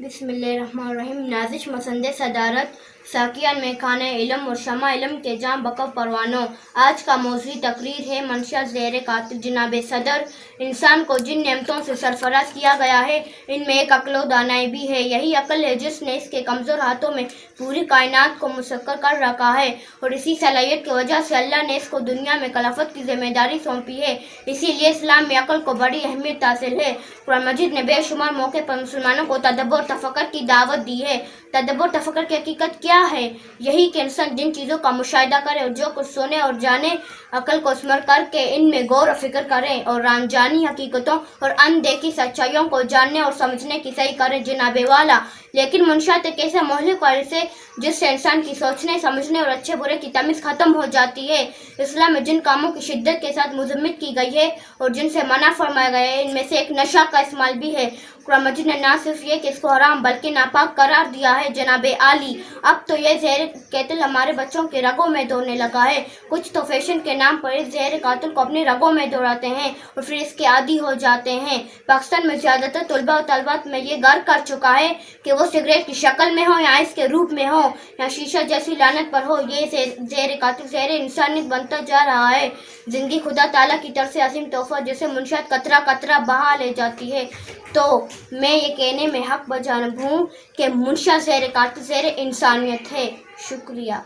बिस्मिल्लाहिर्रहमानिर्रहीम। नाज़िश मसंदे सदारत साकियान में खाने इल्म और शमा इल्म के जाम बकव परवानों। आज का मौज़ूई तकरीर है मंशा ज़ेर कातिल जनाब सदर। इंसान को जिन नेमतों से सरफराज किया गया है इनमें एक अक्ल दानाई भी है। यही अक्ल है जिसने इसके कमज़ोर हाथों में पूरी कायनात को मुसक्कर कर रखा है और इसी सलाहियत की वजह से अल्लाह ने इसको दुनिया में खिलाफत की जिम्मेदारी सौंपी है। इसीलिए इस्लाम में अक्ल को बड़ी अहमियत हासिल है। कुरान मजीद ने बेशुमार मौके पर मुसलमानों को तदब्बुर तफक्कुर की दावत दी है। तदब्बुर तफक्कुर की हकीकत क्या है? यही कि इंसान जिन चीज़ों का मुशाहिदा करे और जो कुछ सुने और जाने, अक्ल को इस्तेमाल करके इनमें गौर और फिक्र करें और अनजानी हकीकतों और अनदेखी सच्चाइयों को जानने और समझने की सही करें जनाबे वाला। लेकिन मुनशात एक ऐसा मोहलिक वारिस है जिससे इंसान की सोचने समझने और अच्छे बुरे की तमीज़ ख़त्म हो जाती है। इस्लाम में जिन कामों की शिद्दत के साथ मज़म्मत की गई है और जिनसे मना फरमाया गया है इनमें से एक नशा का इस्तेमाल भी है। कुरान मजीद ने ना सिर्फ ये कि इसको हराम बल्कि नापाक करार दिया है जनाबे आली। अब तो ये ज़हर कातिल हमारे बच्चों के रगों में दौड़ने लगा है। कुछ तो फैशन के नाम पर इस ज़हर कातिल को अपने रगों में दौड़ाते हैं और फिर इसके आदी हो जाते हैं। पाकिस्तान में ज़्यादातर तलबा और तलबात में ये गर कर चुका है कि वो सिगरेट की शक्ल में हो या इसके रूप में हो या शीशा जैसी लानत पर हो, ये ज़हर कातिल ज़हर इंसानियत बनता जा रहा है। ज़िंदगी खुदा ताला की तरफ से असीम तोहफा जिसे मुनशात कतरा कतरा बहा ले जाती है। तो मैं ये कहने में हक बजानब हूँ कि मुनशा ज़हर कातिल ज़हर इंसानियत है। शुक्रिया।